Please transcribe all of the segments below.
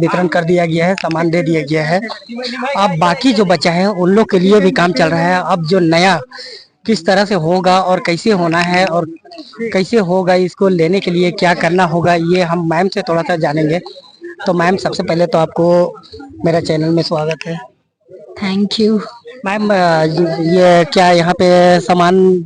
वितरण कर दिया गया है, सामान दे दिया गया है। अब बाकी जो बचा है उन लोग के लिए भी काम चल रहा है। अब जो नया किस तरह से होगा और कैसे होना है और कैसे होगा, इसको लेने के लिए क्या करना होगा, ये हम मैम से थोड़ा सा जानेंगे। तो मैम, सबसे पहले तो आपको मेरा चैनल में स्वागत है। Thank you. मैम, ये क्या यहाँ पे सामान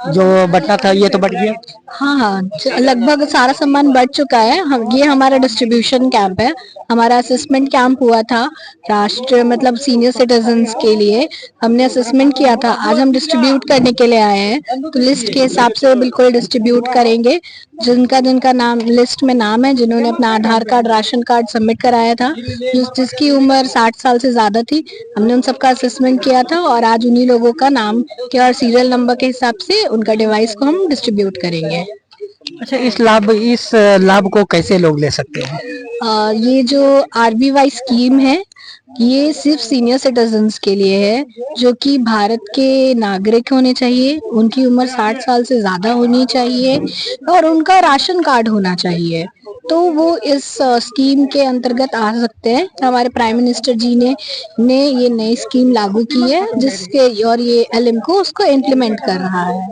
जो बटना था ये तो बट गया? हाँ हाँ, लगभग सारा सामान बढ़ चुका है। ये हमारा डिस्ट्रीब्यूशन कैंप है। हमारा असेसमेंट कैंप हुआ था राष्ट्र मतलब सीनियर सिटीजन्स के लिए। हमने असेसमेंट किया था, आज हम डिस्ट्रीब्यूट करने के लिए आए हैं। तो लिस्ट के हिसाब से बिल्कुल डिस्ट्रीब्यूट करेंगे। जिनका जिनका नाम लिस्ट में नाम है, जिन्होंने अपना आधार कार्ड, राशन कार्ड सबमिट कराया था, जिसकी उम्र 60 साल से ज्यादा थी, हमने उन सबका असेसमेंट किया था। और आज उन्हीं लोगों का नाम के और सीरियल नंबर के हिसाब से उनका डिवाइस को हम डिस्ट्रीब्यूट करेंगे। अच्छा, इस लाभ को कैसे लोग ले सकते हैं? ये जो RBY स्कीम है, ये सिर्फ सीनियर सिटीजन्स के लिए है, जो कि भारत के नागरिक होने चाहिए, उनकी उम्र 60 साल से ज्यादा होनी चाहिए और उनका राशन कार्ड होना चाहिए। तो वो इस स्कीम के अंतर्गत आ सकते हैं। हमारे प्राइम मिनिस्टर जी ने ये नई स्कीम लागू की है, जिसके और ये LM को उसको इम्प्लीमेंट कर रहा है।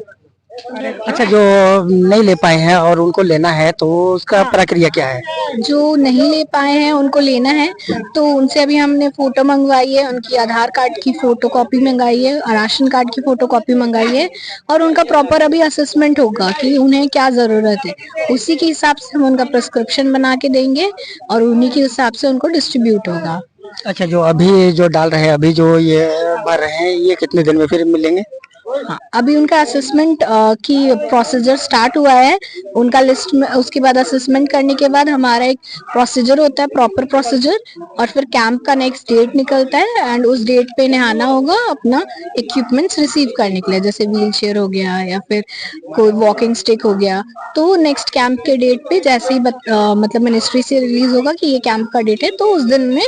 अच्छा, जो नहीं ले पाए हैं और उनको लेना है तो उसका प्रक्रिया क्या है? जो नहीं ले पाए हैं उनको लेना है, तो उनसे अभी हमने फोटो मंगवाई है, उनकी आधार कार्ड की फोटो कॉपी मंगाई है, राशन कार्ड की फोटो कॉपी मंगाई है, और उनका प्रॉपर अभी असेसमेंट होगा कि उन्हें क्या जरूरत है। उसी के हिसाब से हम उनका प्रिस्क्रिप्शन बना के देंगे और उन्हीं के हिसाब से उनको डिस्ट्रीब्यूट होगा। अच्छा, जो अभी जो डाल रहे हैं, अभी जो ये भर रहे हैं, ये कितने दिन में फिर मिलेंगे? हाँ, अभी उनका असेसमेंट की प्रोसीजर स्टार्ट हुआ है। उनका लिस्ट में उसके बाद असेसमेंट करने के बाद हमारा एक प्रोसीजर होता है, प्रॉपर प्रोसीजर, और फिर कैंप का नेक्स्ट डेट निकलता है एंड उस डेट पे नहाना होगा अपना इक्विपमेंट्स रिसीव करने के लिए, जैसे व्हील चेयर हो गया या फिर कोई वॉकिंग स्टिक हो गया। तो नेक्स्ट कैंप के डेट पे जैसे ही मतलब मिनिस्ट्री से रिलीज होगा कि ये कैंप का डेट है, तो उस दिन में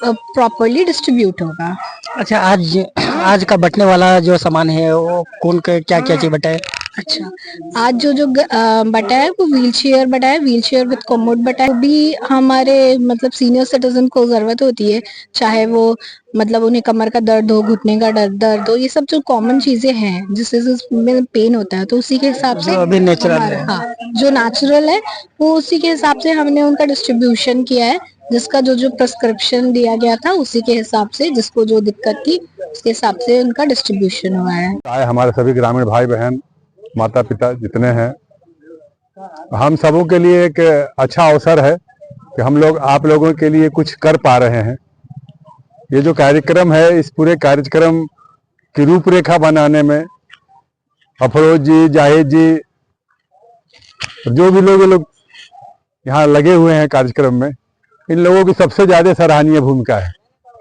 प्रॉपरली डिस्ट्रीब्यूट होगा। अच्छा, आज का बटने वाला जो सामान है वो कौन क्या क्या चीज बटा है? अच्छा, आज जो बटा है वो व्हील चेयर बटा है, व्हील चेयर विद कोमोड बटा है। वो भी हमारे मतलब सीनियर सिटीजन को जरूरत होती है, चाहे वो मतलब उन्हें कमर का दर्द हो, घुटने का दर्द हो, ये सब जो कॉमन चीजें हैं जिसमें पेन होता है, तो उसी के हिसाब से अभी नेचुरल है। हाँ, जो नेचुरल है वो उसी के हिसाब से हमने उनका डिस्ट्रीब्यूशन किया है। जिसका जो प्रिस्क्रिप्शन दिया गया था उसी के हिसाब से, जिसको जो दिक्कत थी उसके हिसाब से उनका डिस्ट्रीब्यूशन हुआ है। हमारे सभी ग्रामीण भाई बहन, माता पिता जितने हैं, हम सबों के लिए एक अच्छा अवसर है कि हम लोग आप लोगों के लिए कुछ कर पा रहे हैं। ये जो कार्यक्रम है, इस पूरे कार्यक्रम की रूपरेखा बनाने में अफरोज जी, जाहिद जी, जो भी लोग यहाँ लगे हुए हैं कार्यक्रम में, इन लोगों की सबसे ज्यादा सराहनीय भूमिका है,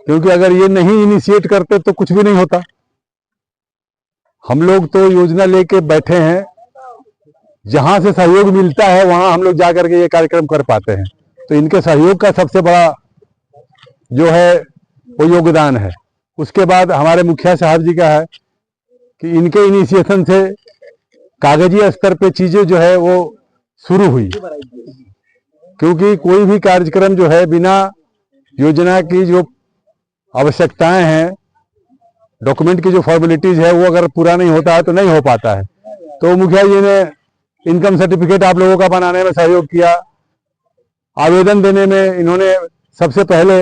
क्योंकि अगर ये नहीं इनिशिएट करते तो कुछ भी नहीं होता। हम लोग तो योजना लेके बैठे हैं, जहां से सहयोग मिलता है वहां हम लोग जाकर के ये कार्यक्रम कर पाते हैं। तो इनके सहयोग का सबसे बड़ा जो है वो योगदान है। उसके बाद हमारे मुखिया साहब जी का है कि इनके इनिशिएशन से कागजी स्तर पे चीजें जो है वो शुरू हुई, क्योंकि कोई भी कार्यक्रम जो है बिना योजना की जो आवश्यकताएं हैं, डॉक्यूमेंट की जो फॉर्मेलिटीज है, वो अगर पूरा नहीं होता है तो नहीं हो पाता है। तो मुखिया जी ने इनकम सर्टिफिकेट आप लोगों का बनाने में सहयोग किया, आवेदन देने में इन्होंने सबसे पहले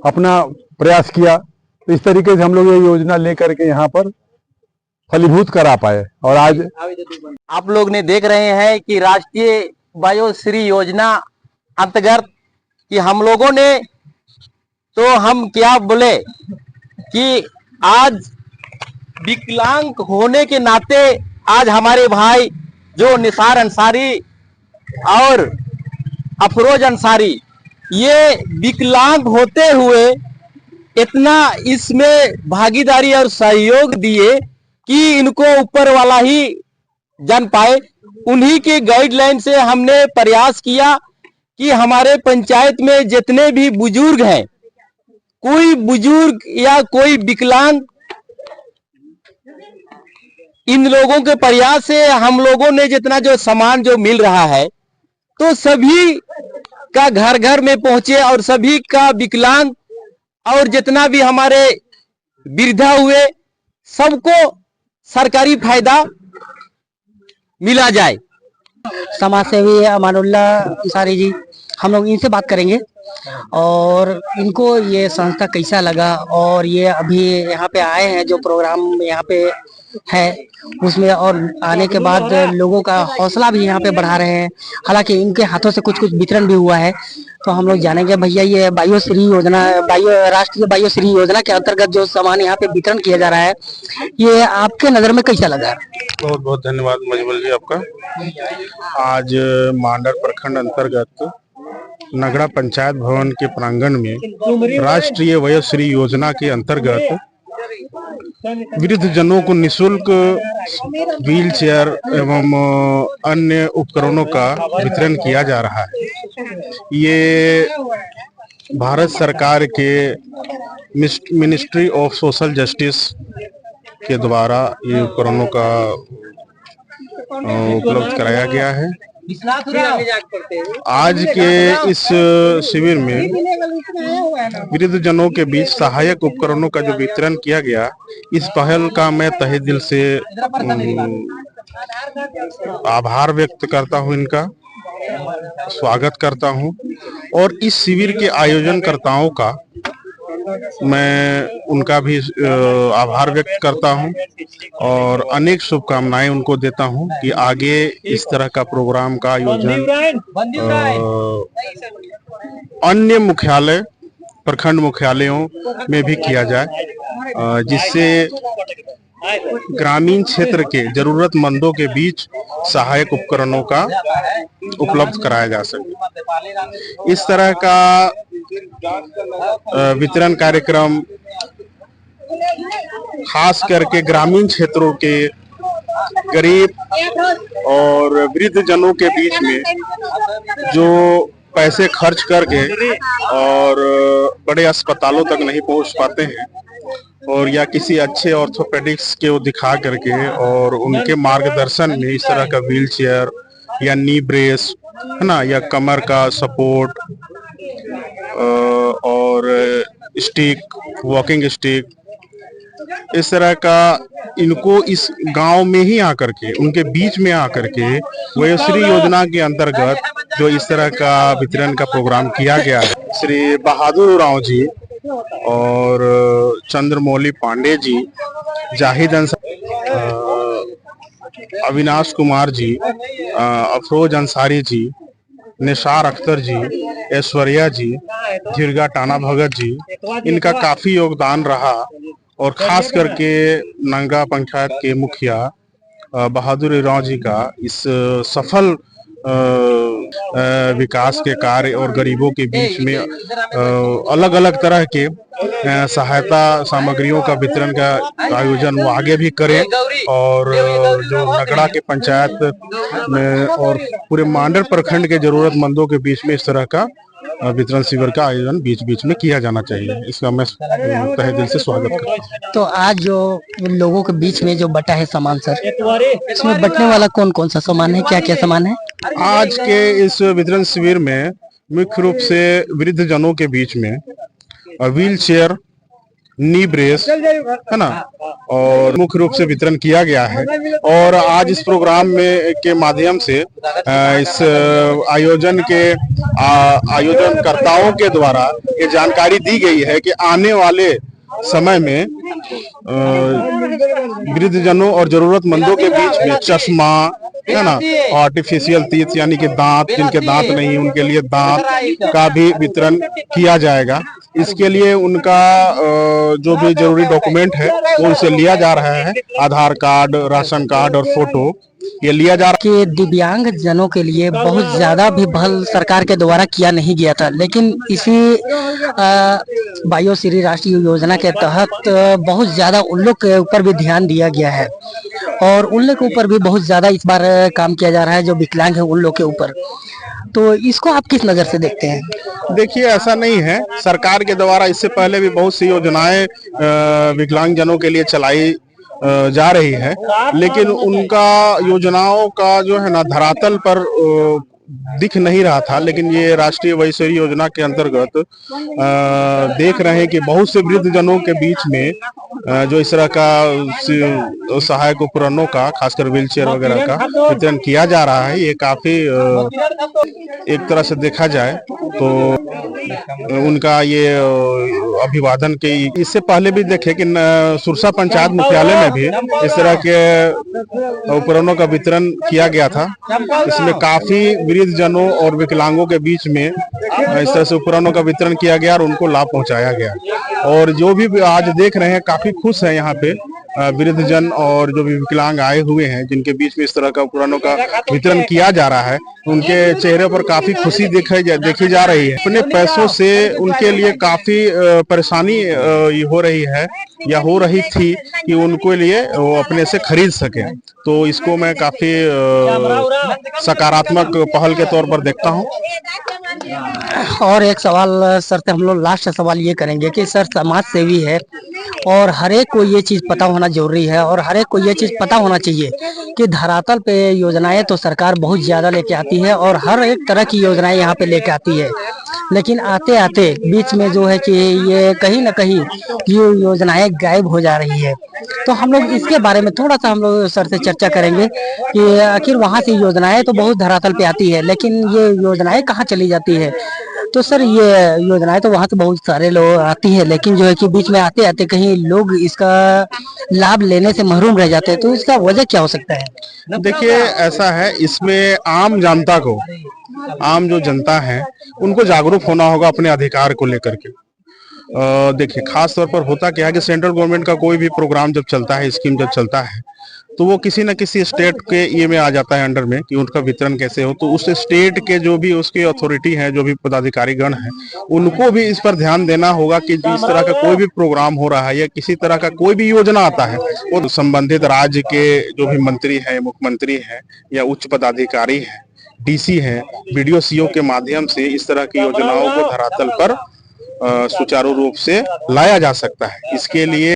अपना प्रयास किया। तो इस तरीके से हम लोग ये योजना लेकर के यहाँ पर फलीभूत करा पाए। और आज आप लोग ने देख रहे हैं कि राष्ट्रीय वयोश्री योजना अंतर्गत कि हम लोगों ने, तो हम क्या बोले कि आज विकलांग होने के नाते आज हमारे भाई जो निसार अंसारी और अफरोज अंसारी, ये विकलांग होते हुए इतना इसमें भागीदारी और सहयोग दिए कि इनको ऊपर वाला ही जान पाए। उन्हीं के गाइडलाइन से हमने प्रयास किया कि हमारे पंचायत में जितने भी बुजुर्ग हैं, कोई बुजुर्ग या कोई विकलांग, इन लोगों के प्रयास से हम लोगों ने जितना जो सामान जो मिल रहा है, तो सभी का घर घर में पहुंचे और सभी का विकलांग और जितना भी हमारे वृद्धा हुए सबको सरकारी फायदा मिला जाए। समाज सेवी अमानुल्लाह अंसारी जी, हम लोग इनसे बात करेंगे और इनको ये संस्था कैसा लगा और ये अभी यहाँ पे आए हैं जो प्रोग्राम यहाँ पे है उसमें, और आने के बाद लोगों का हौसला भी यहाँ पे बढ़ा रहे हैं। हालांकि इनके हाथों से कुछ कुछ वितरण भी हुआ है, तो हम लोग जानेंगे। भैया, ये बायोश्री योजना, राष्ट्रीय बायोश्री योजना के अंतर्गत जो सामान यहाँ पे वितरण किया जा रहा है, ये आपके नजर में कैसा लगा? बहुत बहुत धन्यवाद मजबल जी आपका। आज मांडर प्रखंड अंतर्गत नगड़ा पंचायत भवन के प्रांगण में राष्ट्रीय वयोश्री योजना के अंतर्गत वृद्ध जनों को निशुल्क व्हील चेयर एवं अन्य उपकरणों का वितरण किया जा रहा है। ये भारत सरकार के मिनिस्ट्री ऑफ सोशल जस्टिस के द्वारा ये उपकरणों का उपलब्ध कराया गया है। आज के इस शिविर में वृद्ध जनों के बीच सहायक उपकरणों का जो वितरण किया गया, इस पहल का मैं तहे दिल से आभार व्यक्त करता हूं, इनका स्वागत करता हूं और इस शिविर के आयोजनकर्ताओं का मैं उनका भी आभार व्यक्त करता हूं और अनेक शुभकामनाएं उनको देता हूं कि आगे इस तरह का प्रोग्राम का आयोजन अन्य मुख्यालय, प्रखंड मुख्यालयों में भी किया जाए, जिससे ग्रामीण क्षेत्र के जरूरतमंदों के बीच सहायक उपकरणों का उपलब्ध कराया जा सके। इस तरह का वितरण कार्यक्रम खास करके ग्रामीण क्षेत्रों के गरीब और वृद्ध जनों के बीच में जो पैसे खर्च करके और बड़े अस्पतालों तक नहीं पहुंच पाते हैं, और या किसी अच्छे ऑर्थोपेडिक्स के वो दिखा करके और उनके मार्गदर्शन में इस तरह का व्हील चेयर या नी ब्रेस है ना, या कमर का सपोर्ट और स्टिक, वॉकिंग स्टिक, इस तरह का इनको इस गांव में ही आकर के, उनके बीच में आकर के वयोश्री योजना के अंतर्गत जो इस तरह का वितरण का प्रोग्राम किया गया है। श्री बहादुर उरांव जी और चंद्रमौली पांडे जी, जाहिद अंसारी, अविनाश कुमार जी, अफरोज अंसारी जी, निसार अख्तर जी, ऐश्वर्या जी, धीरगा टाना भगत जी, इनका काफी योगदान रहा और खास करके नंगा पंचायत के मुखिया बहादुर उरांव जी का इस सफल विकास के कार्य और गरीबों के बीच में अलग अलग तरह के सहायता सामग्रियों का वितरण का आयोजन वो आगे भी करें, और जो नगड़ा के पंचायत में और पूरे मांडर प्रखंड के जरूरतमंदों के बीच में इस तरह का वितरण शिविर का आयोजन बीच बीच में किया जाना चाहिए। इसका मैं तहे दिल से स्वागत करता हूँ। तो आज जो लोगों के बीच में जो बटा है सामान सर, इसमें बटने वाला कौन कौन सा सामान है, क्या क्या सामान है? आज के इस वितरण शिविर में मुख्य रूप से वृद्ध जनों के बीच में व्हील चेयर, नी ब्रेस है ना, और मुख्य रूप से वितरण किया गया है। और आज इस प्रोग्राम में के माध्यम से इस आयोजन के आयोजनकर्ताओं के द्वारा ये जानकारी दी गई है कि आने वाले समय में वृद्ध जनों और जरूरतमंदों के बीच में चश्मा है ना, आर्टिफिशियल टीथ यानी कि दांत, जिनके दांत नहीं उनके लिए दांत का भी वितरण किया जाएगा। इसके लिए उनका जो भी जरूरी डॉक्यूमेंट है वो उनसे लिया जा रहा है, आधार कार्ड, राशन कार्ड और फोटो ये लिया जा रहा कि दिव्यांग जनों के लिए बहुत ज्यादा भी पहल सरकार के द्वारा किया नहीं गया था, लेकिन इसी बायोश्री राष्ट्रीय योजना के तहत बहुत ज्यादा उन लोग के ऊपर भी ध्यान दिया गया है और उन लोग के ऊपर भी बहुत ज्यादा इस बार काम किया जा रहा है जो विकलांग है उन लोग के ऊपर। तो इसको आप किस नजर से देखते हैं? देखिए, ऐसा नहीं है, सरकार के द्वारा इससे पहले भी बहुत सी योजनाएं विकलांग जनों के लिए चलाई जा रही है, लेकिन उनका योजनाओं का जो है ना धरातल पर दिख नहीं रहा था, लेकिन ये राष्ट्रीय वयस्श्री योजना के अंतर्गत देख रहे हैं कि बहुत से वृद्ध जनों के बीच में जो इस तरह का सहायक उपकरणों का, खासकर व्हीलचेयर वगैरह का वितरण किया जा रहा है। ये काफी एक तरह से देखा जाए तो उनका ये अभिवादन के, इससे पहले भी देखे कि सुरसा पंचायत मुख्यालय में भी इस तरह के उपकरणों का वितरण किया गया था। इसमें काफी वृद्ध जनों और विकलांगों के बीच में इस तरह से उपकरणों का वितरण किया गया और उनको लाभ पहुंचाया गया। और जो भी आज देख रहे हैं काफी खुश है यहाँ पे वृद्ध जन और जो भी विकलांग आए हुए हैं, जिनके बीच में इस तरह का उपकरणों का वितरण किया जा रहा है, उनके चेहरे पर काफी खुशी देखी जा रही है। अपने पैसों से उनके लिए काफी परेशानी हो रही है या हो रही थी कि उनके लिए वो अपने से खरीद सके। तो इसको मैं काफी सकारात्मक पहल के तौर पर देखता हूँ। और एक सवाल सर से हम लोग लास्ट सवाल ये करेंगे कि सर समाज सेवी है और हर एक को ये चीज पता होना जरूरी है और हर एक को ये चीज पता होना चाहिए कि धरातल पे योजनाएं तो सरकार बहुत ज्यादा लेके आती है और हर एक तरह की योजनाएं यहाँ पे लेके आती है, लेकिन आते आते बीच में जो है कि ये कहीं ना कहीं ये योजनाएं गायब हो जा रही है। तो हम लोग इसके बारे में थोड़ा सा हम लोग सर से चर्चा करेंगे कि आखिर वहां से योजनाएं तो बहुत धरातल पे आती है, लेकिन ये योजनाएं कहाँ चली जाती है। तो सर ये योजनाएं तो वहां से बहुत सारे लोग आती है, लेकिन जो है कि बीच में आते आते कहीं लोग इसका लाभ लेने से महरूम रह जाते हैं, तो इसका वजह क्या हो सकता है। देखिए ऐसा है, इसमें आम जनता को, आम जो जनता है उनको जागरूक होना होगा अपने अधिकार को लेकर के। देखिए खास तौर पर होता क्या है कि सेंट्रल गवर्नमेंट का कोई भी प्रोग्राम जब चलता है, स्कीम जब चलता है, तो वो किसी न किसी स्टेट के ये में आ जाता है अंडर में कि उनका वितरण कैसे हो। तो उस स्टेट के जो भी उसके अथॉरिटी हैं, जो भी पदाधिकारी गण हैं, उनको भी इस पर ध्यान देना होगा कि जिस तरह का कोई भी प्रोग्राम हो रहा है या किसी तरह का कोई भी योजना आता है, वो संबंधित राज्य के जो भी मंत्री हैं, मुख्यमंत्री हैं या उच्च पदाधिकारी हैं, डीसी हैं, बीडीओ सीओ के माध्यम से इस तरह की योजनाओं को धरातल पर सुचारू रूप से लाया जा सकता है। इसके लिए